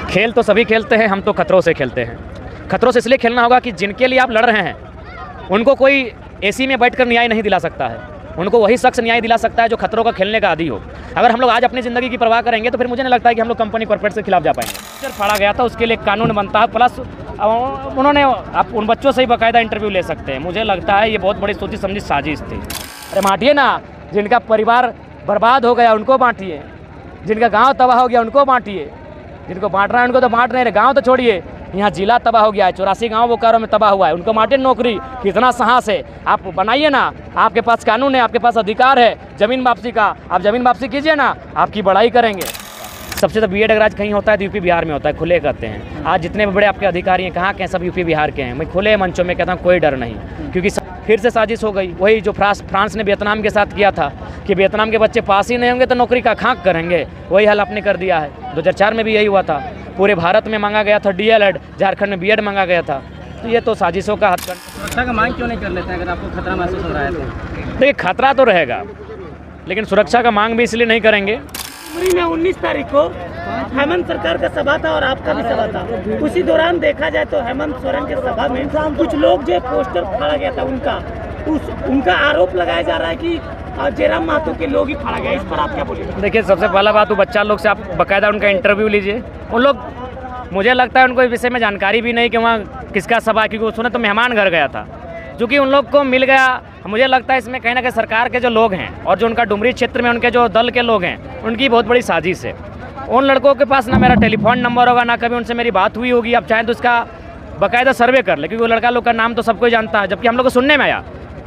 खेल तो सभी खेलते हैं, हम तो खतरों से खेलते हैं। खतरों से इसलिए खेलना होगा कि जिनके लिए आप लड़ रहे हैं उनको कोई एसी में बैठकर न्याय नहीं दिला सकता है, उनको वही शख्स न्याय दिला सकता है जो खतरों का खेलने का आदी हो। अगर हम लोग आज अपनी ज़िंदगी की परवाह करेंगे तो फिर मुझे नहीं लगता है कि हम लोग कंपनी कॉर्पोरेट के खिलाफ जा पाएंगे। टीचर फाड़ा गया था, उसके लिए कानून बनता है, प्लस उन्होंने आप उन बच्चों से ही बाकायदा इंटरव्यू ले सकते हैं। मुझे लगता है ये बहुत बड़ी सोची समझी साजिश थी। अरे बांटिए ना, जिनका परिवार बर्बाद हो गया उनको बांटिए, जिनका गाँव तबाह हो गया उनको बांटिए। जिनको बांटना है उनको तो बांट नहीं रहे। गाँव तो छोड़िए, यहाँ जिला तबाह हो गया है, 84 गाँव बोकारो में तबाह हुआ है, उनको बांटे नौकरी। कितना साहस है, आप बनाइए ना, आपके पास कानून है, आपके पास अधिकार है ज़मीन वापसी का, आप ज़मीन वापसी कीजिए ना, आपकी बड़ाई करेंगे। सबसे तो बीएड अगर आज कहीं होता है तो यूपी बिहार में होता है, खुले कहते हैं। आज जितने बड़े आपके अधिकारी हैं कहाँ के हैं, सब यूपी बिहार के हैं। मैं खुले मंचों में कहता हूँ कोई डर नहीं, क्योंकि फिर से साजिश हो गई। वही जो फ्रांस ने वियतनाम के साथ किया था कि वियतनाम के बच्चे पास ही नहीं होंगे तो नौकरी का खाक करेंगे, वही हाल आपने कर दिया है। 2004 में भी यही हुआ था, पूरे भारत में मांगा गया था डीएलएड, झारखंड में बीएड मांगा गया था। तो ये तो साजिशों का हद। सुरक्षा का मांग क्यों नहीं कर लेते हैं अगर आपको खतरा महसूस हो रहा है तो? देखिए खतरा तो रहेगा, लेकिन सुरक्षा का मांग भी इसलिए नहीं करेंगे। 19 तारीख को हेमंत सरकार का सभा था और आपका भी सभा था। उसी दौरान देखा जाए तो हेमंत सोरेन के सभा में कुछ लोग जो पोस्टर फाड़ा गया था उनका आरोप लगाया जा रहा है कि जयराम महतो के लोग ही फाड़ा गया। इस पर आप क्या बोलेंगे? देखिए सबसे पहला बात, वो बच्चा लोग से आप बाकायदा उनका इंटरव्यू लीजिए। उन लोग, मुझे लगता है उनको इस विषय में जानकारी भी नहीं कि वहाँ किसका सभा, क्योंकि वो सुने तो मेहमान घर गया था, चूँकि उन लोग को मिल गया। मुझे लगता है इसमें कहीं ना कहीं सरकार के जो लोग हैं और जो उनका डुमरी क्षेत्र में उनके जो दल के लोग हैं उनकी बहुत बड़ी साजिश है। उन लड़कों के पास ना मेरा टेलीफोन नंबर होगा, ना कभी उनसे मेरी बात हुई होगी। आप चाहें तो उसका बाकायदा सर्वे कर ले, क्योंकि वो लड़का लोग का नाम तो सबको जानता है। जबकि हम लोग को सुनने में आया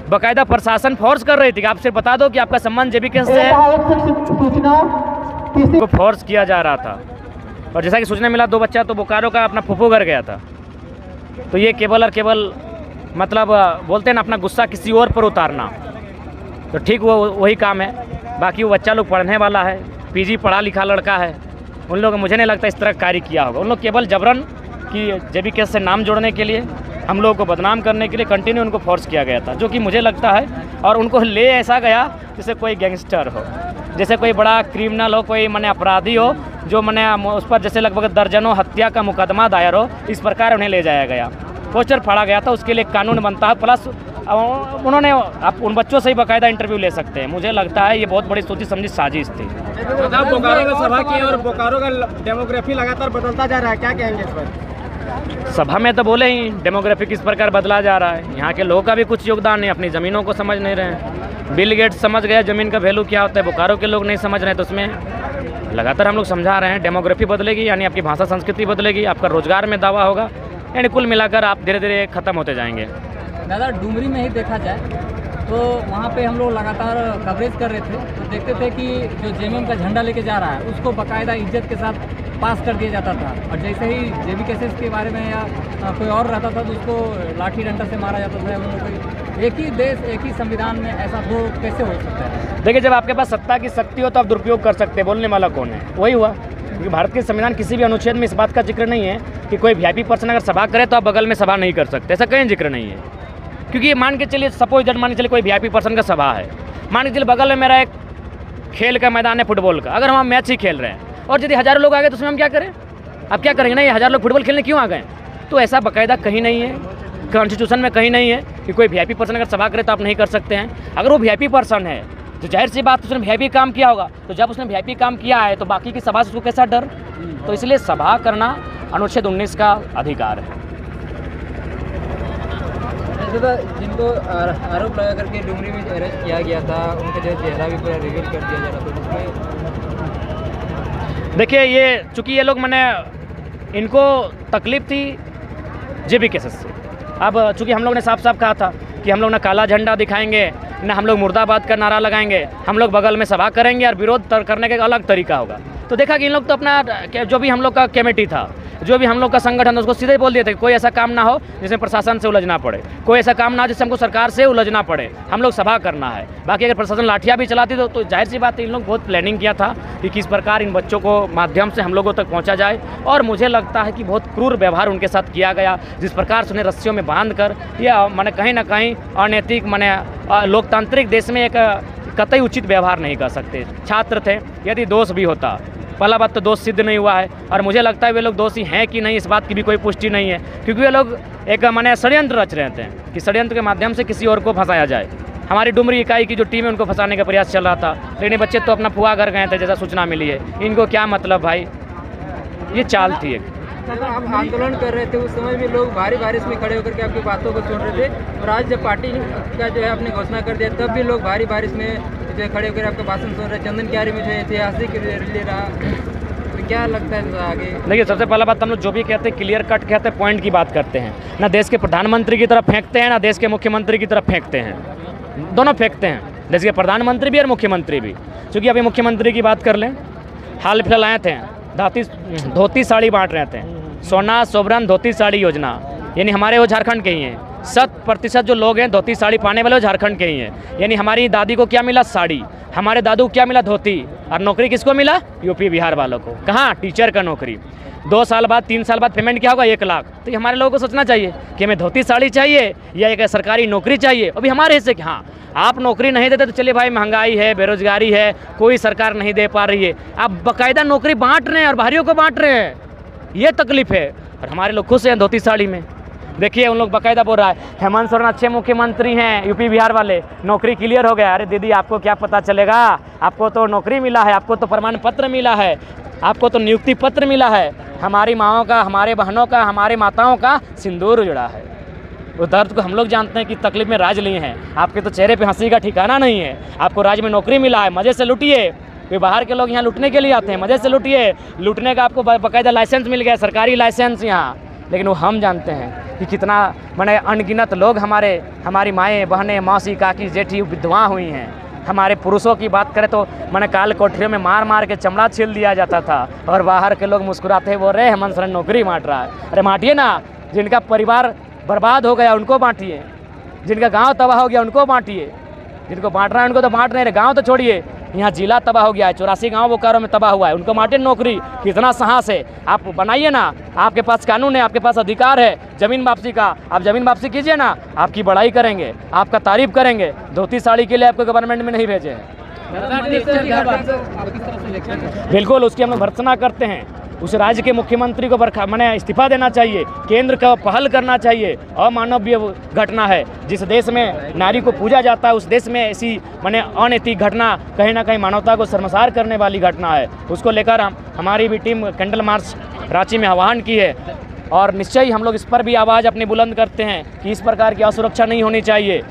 बाकायदा प्रशासन फोर्स कर रही थी कि आप सिर्फ बता दो कि आपका संबंध जेबी केस से को फोर्स किया जा रहा था। और जैसा कि सूचना मिला, 2 बच्चा तो बोकारो का अपना फूफू घर गया था। तो ये केवल और केवल मतलब बोलते हैं ना, अपना गुस्सा किसी और पर उतारना, तो ठीक वो वही काम है। बाकी वो बच्चा लोग पढ़ने वाला है, पीजी पढ़ा लिखा लड़का है, उन लोग मुझे नहीं लगता इस तरह कार्य किया होगा। उन लोग केवल जबरन कि जेबी केस से नाम जोड़ने के लिए, हम लोगों को बदनाम करने के लिए कंटिन्यू उनको फोर्स किया गया था, जो कि मुझे लगता है। और उनको ले ऐसा गया जैसे कोई गैंगस्टर हो, जैसे कोई बड़ा क्रिमिनल हो, कोई मैंने अपराधी हो, जो मैंने उस पर जैसे लगभग दर्जनों हत्या का मुकदमा दायर हो, इस प्रकार उन्हें ले जाया गया। पोस्टर फाड़ा गया था, उसके लिए कानून बनता है, प्लस उन्होंने आप उन बच्चों से ही बाकायदा इंटरव्यू ले सकते हैं। मुझे लगता है ये बहुत बड़ी सोची समझी साजिश थी। आप बोकारो में सभा की और बोकारो का डेमोग्राफी लगातार बदलता जा रहा है, क्या कहेंगे इस पर? सभा में तो बोले ही डेमोग्राफी किस प्रकार बदला जा रहा है। यहाँ के लोगों का भी कुछ योगदान नहीं, अपनी ज़मीनों को समझ नहीं रहे हैं। बिल गेट्स समझ गया ज़मीन का वैल्यू क्या होता है, बोकारो के लोग नहीं समझ रहे हैं। तो उसमें लगातार हम लोग समझा रहे हैं, डेमोग्राफी बदलेगी यानी आपकी भाषा संस्कृति बदलेगी, आपका रोजगार में दावा होगा, यानी कुल मिलाकर आप धीरे धीरे ख़त्म होते जाएंगे। दादा, डुमरी में ही देखा जाए तो वहाँ पे हम लोग लगातार कवरेज कर रहे थे, तो देखते थे कि जो जेएमएम का झंडा लेके जा रहा है उसको बाकायदा इज्जत के साथ पास कर दिया जाता था, और जैसे ही जेबी केसेस के बारे में या कोई और रहता था तो उसको लाठी डंडा से मारा जाता था। उन लोग एक ही देश एक ही संविधान में ऐसा तो कैसे हो सकता है? देखिए, जब आपके पास सत्ता की शक्ति हो तो आप दुरुपयोग कर सकते हैं, बोलने वाला कौन है? वही हुआ, क्योंकि भारत के संविधान किसी भी अनुच्छेद में इस बात का जिक्र नहीं है कि कोई वीआईपी पर्सन अगर सभा करे तो आप बगल में सभा नहीं कर सकते, ऐसा कहीं जिक्र नहीं है। क्योंकि मान के चलिए, सपोज दैट मान के चलिए कोई वीआईपी पर्सन का सभा है, मान के चलिए बगल में मेरा एक खेल का मैदान है फुटबॉल का, अगर हम मैच ही खेल रहे हैं और यदि हज़ारों लोग आ गए तो उसमें हम क्या करें? अब क्या करेंगे ना, ये 1000 लोग फुटबॉल खेलने क्यों आ गए? तो ऐसा बाकायदा कहीं नहीं है, कॉन्स्टिट्यूशन में कहीं नहीं है कि कोई वीआईपी पर्सन अगर सभा करे तो आप नहीं कर सकते हैं। अगर वो वीआईपी पर्सन है तो जाहिर सी बात उसने वीआईपी काम किया होगा, तो जब उसने वीआईपी काम किया है तो बाकी की सभा से उसको कैसा डर? तो इसलिए सभा करना अनुच्छेद 19 का अधिकार है। जिनको आरोप लगा करके डुमरी में अरेस्ट किया गया था, उनका जो चेहरा भी पूरा रिवील कर दिया जा रहा था, जिसमें देखिए ये चूँकि ये लोग मैंने इनको तकलीफ थी जेबी केसेस से। अब चूँकि हम लोग ने साफ साफ कहा था कि हम लोग ना काला झंडा दिखाएंगे, ना हम लोग मुर्दाबाद का नारा लगाएंगे, हम लोग बगल में सभा करेंगे और विरोध करने का अलग तरीका होगा। तो देखा कि इन लोग तो अपना जो भी हम लोग का कमेटी था, जो भी हम लोग का संगठन, उसको सीधे बोल दिए थे कोई ऐसा काम ना हो जिसमें प्रशासन से उलझना पड़े, कोई ऐसा काम ना हो जिससे हमको सरकार से उलझना पड़े, हम लोग सभा करना है। बाकी अगर प्रशासन लाठियाँ भी चलाती तो जाहिर सी बात है इन लोग बहुत प्लानिंग किया था कि किस प्रकार इन बच्चों को माध्यम से हम लोगों तक पहुँचा जाए। और मुझे लगता है कि बहुत क्रूर व्यवहार उनके साथ किया गया, जिस प्रकार से उन्हें रस्सियों में बांध कर, या मैंने कहीं ना कहीं अनैतिक, मैंने लोकतांत्रिक देश में एक कतई उचित व्यवहार नहीं कर सकते। छात्र थे, यदि दोष भी होता, पहला बात तो दोष सिद्ध नहीं हुआ है, और मुझे लगता है वे लोग दोषी हैं कि नहीं इस बात की भी कोई पुष्टि नहीं है, क्योंकि वे लोग एक माने षड्यंत्र रच रहे थे कि षड्यंत्र के माध्यम से किसी और को फंसाया जाए। हमारी डुमरी इकाई की जो टीम है उनको फंसाने का प्रयास चल रहा था, लेकिन बच्चे तो अपना फुआ घर गए थे जैसा सूचना मिली है। इनको क्या मतलब भाई, ये चाल थी एक। आप आंदोलन कर रहे थे उस समय भी लोग भारी बारिश में खड़े होकर के आपकी बातों को सुन रहे थे, और आज जब पार्टी का जो है आपने घोषणा कर दिया तब भी लोग भारी बारिश में जो है खड़े होकर आपका भाषण सुन रहे। चंदन क्यारी में जो ऐतिहासिक रैली रहा, तो क्या लगता है आगे? देखिए, सबसे पहला बात हम लोग जो भी कहते हैं क्लियर कट कहते हैं, पॉइंट की बात करते हैं। ना देश के प्रधानमंत्री की तरफ फेंकते हैं, ना देश के मुख्यमंत्री की तरफ फेंकते हैं, दोनों फेंकते हैं, देश के प्रधानमंत्री भी और मुख्यमंत्री भी। चूँकि अभी मुख्यमंत्री की बात कर लें, हाल फिलहाल आए थे धोती साड़ी बांट रहे थे, सोना सोबरन धोती साड़ी योजना, यानी हमारे वो झारखंड के ही हैं। 100% जो लोग हैं धोती साड़ी पाने वाले वो झारखंड के ही हैं। यानी हमारी दादी को क्या मिला? साड़ी। हमारे दादू को क्या मिला? धोती। और नौकरी किसको मिला? यूपी बिहार वालों को। कहाँ? टीचर का नौकरी। 2 साल बाद 3 साल बाद पेमेंट क्या होगा? 1 लाख। तो ये हमारे लोगों को सोचना चाहिए कि हमें धोती साड़ी चाहिए या एक सरकारी नौकरी चाहिए। अभी हमारे हिस्से की, हाँ आप नौकरी नहीं देते तो चलिए भाई, महंगाई है, बेरोजगारी है, कोई सरकार नहीं दे पा रही है, आप बाकायदा नौकरी बांट रहे हैं और भारियों को बांट रहे हैं, ये तकलीफ है। और हमारे लोग खुश हैं धोती साड़ी में। देखिए उन लोग बाकायदा बोल रहा है हेमंत सोरेन अच्छे मुख्यमंत्री हैं, यूपी बिहार वाले, नौकरी क्लियर हो गया। अरे दीदी आपको क्या पता चलेगा, आपको तो नौकरी मिला है, आपको तो प्रमाण पत्र मिला है, आपको तो नियुक्ति पत्र मिला है। हमारी माँओं का, हमारे बहनों का, हमारे माताओं का सिंदूर उजड़ा है। वो दर्द को हम लोग जानते हैं कि तकलीफ में राज लिए हैं। आपके तो चेहरे पे हंसी का ठिकाना नहीं है। आपको राज्य में नौकरी मिला है, मज़े से लूटिए। वे बाहर के लोग यहाँ लूटने के लिए आते हैं, मज़े से लूटिए। लूटने का आपको बाकायदा लाइसेंस मिल गया, सरकारी लाइसेंस यहाँ। लेकिन वो हम जानते हैं कि कितना माने अनगिनत लोग हमारी माएँ बहनें मौसी काकी जेठी विधवा हुई हैं। हमारे पुरुषों की बात करें तो मैंने काल कोठरियों में मार मार के चमड़ा छील दिया जाता था, और बाहर के लोग मुस्कुराते बोल रहे हेमंत सोरेन नौकरी बांट रहा है। अरे बांटिए ना, जिनका परिवार बर्बाद हो गया उनको बांटिए, जिनका गांव तबाह हो गया उनको बांटिए। जिनको बांट रहा है उनको तो बांट नहीं रहे। गांव तो छोड़िए, यहाँ जिला तबाह हो गया है, 84 गांव बोकारो में तबाह हुआ है, उनको बांटे नौकरी। कितना साहस है, आप बनाइए ना, आपके पास कानून है, आपके पास अधिकार है ज़मीन वापसी का, आप ज़मीन वापसी कीजिए ना, आपकी बड़ाई करेंगे, आपका तारीफ करेंगे। धोती साड़ी के लिए आपको गवर्नमेंट में नहीं भेजे हैं, बिल्कुल उसकी हम भर्त्सना करते हैं। उस राज्य के मुख्यमंत्री को मैंने इस्तीफा देना चाहिए, केंद्र का पहल करना चाहिए। अमानवीय घटना है, जिस देश में नारी को पूजा जाता है उस देश में ऐसी मैंने अनैतिक घटना, कहीं ना कहीं मानवता को शर्मसार करने वाली घटना है। उसको लेकर हमारी भी टीम कैंडल मार्च रांची में आह्वान की है, और निश्चय ही हम लोग इस पर भी आवाज़ अपनी बुलंद करते हैं कि इस प्रकार की असुरक्षा नहीं होनी चाहिए।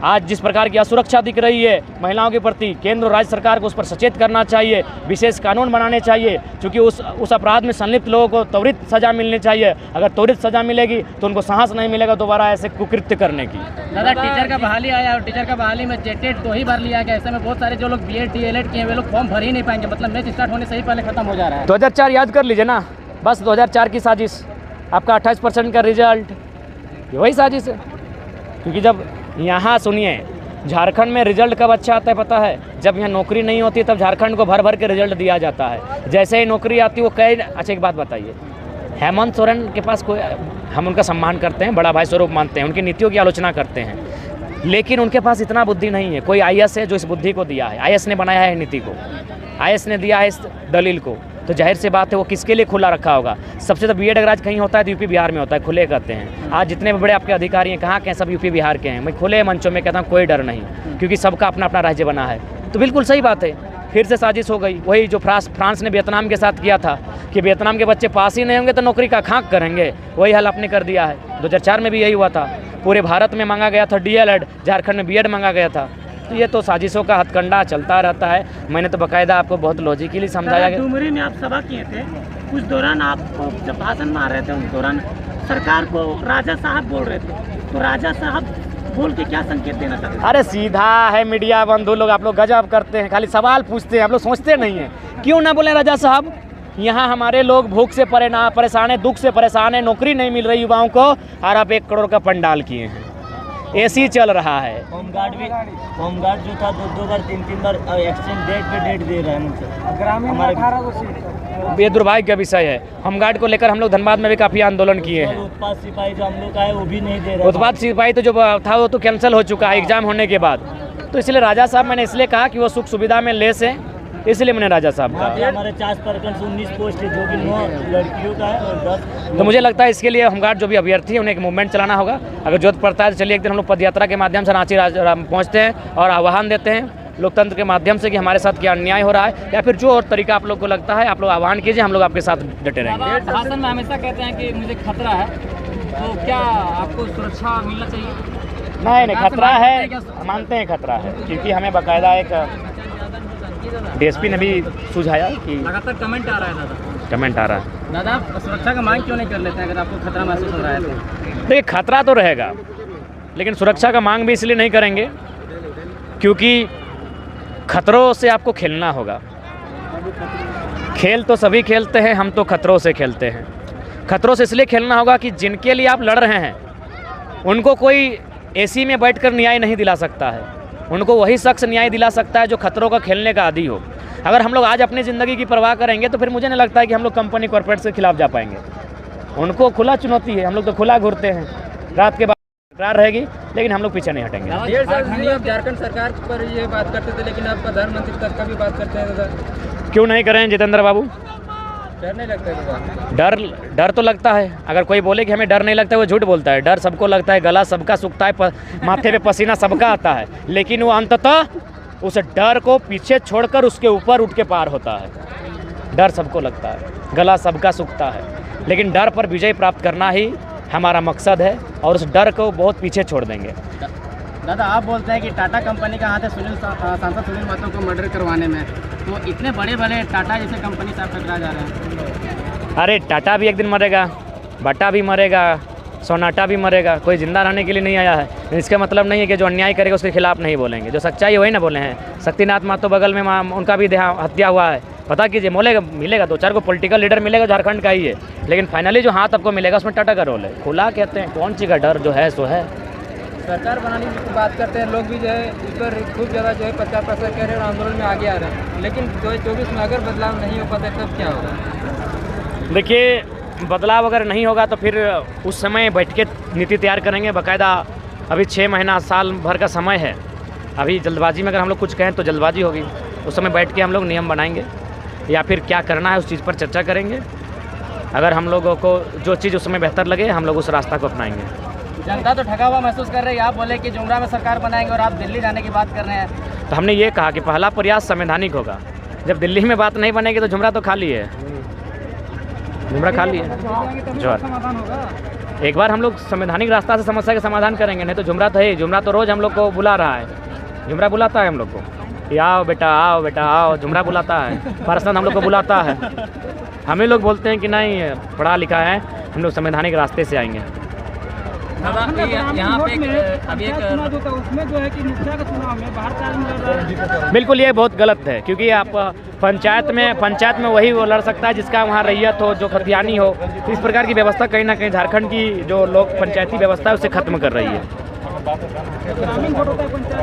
आज जिस प्रकार की असुरक्षा दिख रही है महिलाओं के प्रति, केंद्र और राज्य सरकार को उस पर सचेत करना चाहिए, विशेष कानून बनाने चाहिए, क्योंकि उस अपराध में संलिप्त लोगों को त्वरित सज़ा मिलनी चाहिए। अगर त्वरित सज़ा मिलेगी तो उनको साहस नहीं मिलेगा दोबारा ऐसे कुकृत्य करने की। दादा, टीचर का बहाली आया और टीचर का बहाली में जेटेट 2 ही बार लिया गया। ऐसे में बहुत सारे जो लोग BEd DLEd किए वे लोग फॉर्म भर ही नहीं पाएंगे, मतलब मैच स्टार्ट होने से ही पहले खत्म हो जा रहा है। 2004 याद कर लीजिए ना, बस 2004 की साजिश, आपका 28% का रिजल्ट, वही साजिश है। क्योंकि जब यहाँ सुनिए, झारखंड में रिजल्ट कब अच्छा आता है पता है? जब यहाँ नौकरी नहीं होती तब झारखंड को भर भर के रिजल्ट दिया जाता है। जैसे ही नौकरी आती वो कई। अच्छा एक बात बताइए, हेमंत सोरेन के पास कोई, हम उनका सम्मान करते हैं, बड़ा भाई स्वरूप मानते हैं, उनकी नीतियों की आलोचना करते हैं, लेकिन उनके पास इतना बुद्धि नहीं है। कोई IAS है जो इस बुद्धि को दिया है, IAS ने बनाया है नीति को, IAS ने दिया है इस दलील को, तो जाहिर सी बात है वो किसके लिए खुला रखा होगा? सबसे तो BEd अगर आज कहीं होता है तो यूपी बिहार में होता है, खुले कहते हैं। आज जितने बड़े आपके अधिकारी हैं कहाँ के हैं? सब यूपी बिहार के हैं। मैं खुले मंचों में कहता हूँ कोई डर नहीं, क्योंकि सबका अपना अपना राज्य बना है। तो बिल्कुल सही बात है, फिर से साजिश हो गई, वही जो फ्रांस ने वियतनाम के साथ किया था कि वियतनाम के बच्चे पास ही नहीं होंगे तो नौकरी का खाक करेंगे, वही हाल आपने कर दिया है। 2004 में भी यही हुआ था, पूरे भारत में मांगा गया था DLEd, झारखंड में BEd मांगा गया था। तो ये तो साजिशों का हथकंडा चलता रहता है। मैंने तो बाकायदा आपको बहुत लॉजिकली समझाया गया। डुमरी में आप सभा किए थे, उस दौरान आपको जब भाषण मार रहे थे उस दौरान सरकार को राजा साहब बोल रहे थे, तो राजा साहब बोल के क्या संकेत देना चाहते हैं? अरे सीधा है मीडिया बंधु लोग, आप लोग गजब करते हैं, खाली सवाल पूछते हैं, आप लोग सोचते नहीं हैं। क्यों ना बोले राजा साहब? यहाँ हमारे लोग भूख से परेशान है, दुख से परेशान है, नौकरी नहीं मिल रही युवाओं को, और आप 1 करोड़ का पंडाल किए हैं, AC चल रहा है। होमगार्ड जो था 2 बार 3 बार एक्सचेंज डेट पे डेट दे रहा है। ग्रामीण में 18 सीट, ये दुर्भाग्य का विषय है। होमगार्ड को लेकर हम लोग धनबाद में भी काफ़ी आंदोलन किए हैं। उत्पाद सिपाही जो हम लोग का है वो भी नहीं दे रहा। उत्पाद सिपाही तो जो था वो तो कैंसिल हो चुका है एग्जाम होने के बाद। तो इसलिए राजा साहब मैंने इसलिए कहा कि वो सुख सुविधा में लेस हैं, इसलिए मैंने राजा साहब वहाँ पे का। हमारे 19 पोस्ट है, जो कि 9 लड़कियों का है और 10 तो मुझे लगता है इसके लिए होमगार्ड जो भी अभ्यर्थी है उन्हें एक मूवमेंट चलाना होगा। अगर जरूरत पड़ता है तो चलिए एक दिन हम लोग पदयात्रा के माध्यम से रांची पहुँचते हैं और आह्वान देते हैं लोकतंत्र के माध्यम से कि हमारे साथ क्या अन्याय हो रहा है, या फिर जो और तरीका आप लोग को लगता है आप लोग आह्वान कीजिए, हम लोग आपके साथ डटे रहेंगे। आप भाषण में हमेशा कहते हैं कि मुझे खतरा है, तो क्या आपको सुरक्षा मिलना चाहिए? नहीं, खतरा है, मानते हैं खतरा है, क्योंकि हमें बाकायदा एक डीएसपी ने भी सुझाया कि लगातार कमेंट आ रहा है दादा। कमेंट आ रहा है। दादा आप सुरक्षा का मांग क्यों नहीं कर लेते हैं अगर आपको खतरा महसूस हो रहा है तो? देखिए खतरा तो रहेगा, लेकिन सुरक्षा का मांग भी इसलिए नहीं करेंगे क्योंकि खतरों से आपको खेलना होगा। खेल तो सभी खेलते हैं, हम तो खतरों से खेलते हैं। खतरों से इसलिए खेलना होगा कि जिनके लिए आप लड़ रहे हैं उनको कोई एसी में बैठकर न्याय नहीं दिला सकता है, उनको वही शख्स न्याय दिला सकता है जो खतरों का खेलने का आदी हो। अगर हम लोग आज अपनी ज़िंदगी की परवाह करेंगे तो फिर मुझे नहीं लगता है कि हम लोग कंपनी कॉर्पोरेट के खिलाफ जा पाएंगे। उनको खुला चुनौती है, हम लोग तो खुला घूरते हैं, रात के बाद सरकार रहेगी लेकिन हम लोग पीछे नहीं हटेंगे। डेढ़ साल आप झारखंड सरकार पर ये बात करते थे, लेकिन आप प्रधानमंत्री तक का भी बात करते हैं दादा, क्यों नहीं करें जितेंद्र बाबू? डर नहीं लगता है दादा? डर तो लगता है। अगर कोई बोले कि हमें डर नहीं लगता है वो झूठ बोलता है। डर सबको लगता है, गला सबका सूखता है, माथे पे पसीना सबका आता है, लेकिन वो अंततः उस डर को पीछे छोड़कर उसके ऊपर उठ के पार होता है। डर सबको लगता है, गला सबका सूखता है, लेकिन डर पर विजय प्राप्त करना ही हमारा मकसद है और उस डर को बहुत पीछे छोड़ देंगे। दादा आप बोलते हैं कि टाटा कंपनी का हाथ है सांसद सुनील महतो को मर्डर करवाने में, तो इतने बड़े बड़े टाटा जैसे कंपनी से आप टकरा जा रहे हैं। अरे टाटा भी एक दिन मरेगा, बाटा भी मरेगा, सोनाटा भी मरेगा, कोई जिंदा रहने के लिए नहीं आया है। इसका मतलब नहीं है कि जो अन्याय करेगा उसके खिलाफ नहीं बोलेंगे, जो सच्चाई वही ना बोले हैं। शक्तिनाथ महतो बगल में उनका भी हत्या हुआ है, पता कीजिए। मिलेगा 2-4 को पॉलिटिकल लीडर मिलेगा, झारखंड का ही है, लेकिन फाइनली जो हाथ आपको मिलेगा उसमें टाटा का रोल है। खुला कहते हैं, कौन सी का डर जो है सो है। सरकार बनाने की बात करते हैं लोग भी जो है इस पर खूब ज़्यादा जो है 50% कह रहे हैं और आंदोलन में आगे आ रहे हैं, लेकिन 2024 में अगर बदलाव नहीं हो पाता तब क्या होगा? देखिए बदलाव अगर नहीं होगा तो फिर उस समय बैठ के नीति तैयार करेंगे बाकायदा। अभी 6 महीना साल भर का समय है, अभी जल्दबाजी में अगर हम लोग कुछ कहें तो जल्दबाजी होगी। उस समय बैठ के हम लोग नियम बनाएंगे या फिर क्या करना है उस चीज़ पर चर्चा करेंगे। अगर हम लोगों को जो चीज़ उस समय बेहतर लगे हम लोग उस रास्ता को अपनाएंगे। जनता तो ठगा हुआ महसूस कर रही है। आप बोले कि जुमरा में सरकार बनाएंगे और आप दिल्ली जाने की बात कर रहे हैं। तो हमने ये कहा कि पहला प्रयास संवैधानिक होगा। जब दिल्ली में बात नहीं बनेगी तो जुमरा तो खाली है, जुमरा खाली है। एक बार हम लोग संवैधानिक रास्ता से समस्या का समाधान करेंगे, नहीं तो जुमरा तो है। जुमरा तो रोज़ हम लोग को बुला रहा है, जुमरा बुलाता है हम लोग को कि आओ बेटा आओ, जुमरा बुलाता है, पर्सनल हम लोग को बुलाता है। हम ही लोग बोलते हैं कि नहीं पढ़ा लिखा है, हम लोग संवैधानिक रास्ते से आएंगे। यहाँ पे अभी एक उसमें जो है कि मुखिया का चुनाव में बाहर से आदमी लड़ रहा है। बिल्कुल ये बहुत गलत है, क्योंकि आप पंचायत में वही वो लड़ सकता है जिसका वहाँ रैयत हो, जो खतियानी हो। इस प्रकार की व्यवस्था कहीं ना कहीं झारखंड की जो लोग पंचायती व्यवस्था है उसे खत्म कर रही है।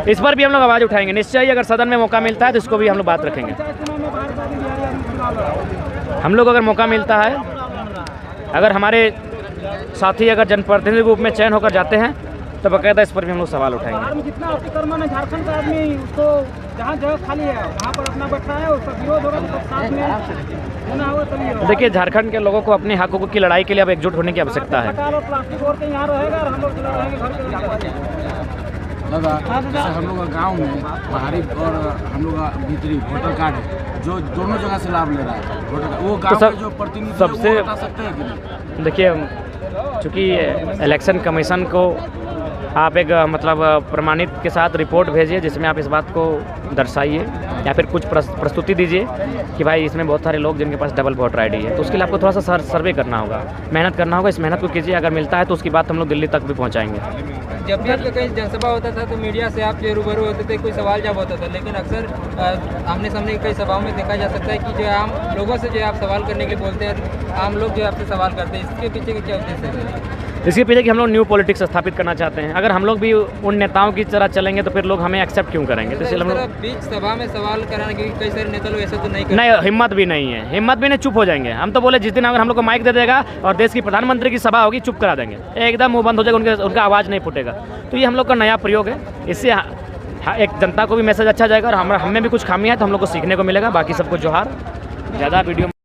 इस पर भी हम लोग आवाज़ उठाएंगे निश्चय ही। अगर सदन में मौका मिलता है तो इसको भी हम लोग बात रखेंगे। हम लोग अगर मौका मिलता है, अगर हमारे साथी अगर जनप्रतिनिधि रूप में चयन होकर जाते हैं तो बाकायदा इस पर भी हम लोग सवाल उठाएंगे। जितना अतिक्रमण है झारखंड का आदमी उसको जहाँ जगह खाली है वहाँ पर अपना बैठा है, उसका विरोध होगा तो साथ में होना होगा तभी होगा। देखिए झारखंड के लोगों को अपने हकों की लड़ाई के लिए अब एकजुट होने की आवश्यकता है। और प्लास्टिक और के यहाँ रहेगा और हम लोग रहेंगे घर के। दादा जैसे हम लोग का गाँव में बाहरी और हम लोग का भीतरी वोटर कार्ड है जो दोनों जगह से लाभ ले रहा है वोटर कार्ड, वो गाँव के जो प्रतिनिधि सबसे बता सकते हैं कि नहीं? देखिए चूँकि इलेक्शन कमीशन को आप एक मतलब प्रमाणित के साथ रिपोर्ट भेजिए जिसमें आप इस बात को दर्शाइए या फिर कुछ प्रस्तुति दीजिए कि भाई इसमें बहुत सारे लोग जिनके पास डबल वोटर आईडी है, तो उसके लिए आपको थोड़ा सा सर्वे करना होगा, मेहनत करना होगा। इस मेहनत को कीजिए, अगर मिलता है तो उसकी बात हम लोग दिल्ली तक भी पहुँचाएंगे। जब भी आपका कहीं जनसभा होता था तो मीडिया से आप जो रूबरू होते थे, कोई सवाल जवाब होता था, लेकिन अक्सर आमने सामने कई सभाओं में देखा जा सकता है कि जो आम लोगों से जो आप सवाल करने के लिए बोलते हैं, आम लोग जो आपसे सवाल करते हैं, इसके पीछे का क्या उद्देश्य है? इसके पीछे कि हम लोग न्यू पॉलिटिक्स स्थापित करना चाहते हैं। अगर हम लोग भी उन नेताओं की तरह चलेंगे तो फिर लोग हमें एक्सेप्ट क्यों करेंगे? तो इसलिए हम लोग बीच सभा में सवाल कराने के कई सारे नेता लोग ऐसा तो नहीं करते। नहीं, हिम्मत भी नहीं है, हिम्मत भी नहीं, चुप हो जाएंगे। हम तो बोले जिस दिन अगर हम लोग को माइक दे देगा और देश की प्रधानमंत्री की सभा होगी, चुप करा देंगे, एकदम मुँह बंद हो जाएगा, उनका आवाज़ नहीं फूटेगा। तो ये हम लोग का नया प्रयोग है। इससे हाँ, एक जनता को भी मैसेज अच्छा जाएगा और हमें भी कुछ खामियाँ है तो हम लोग को सीखने को मिलेगा। बाकी सबको जोहार। ज़्यादा वीडियो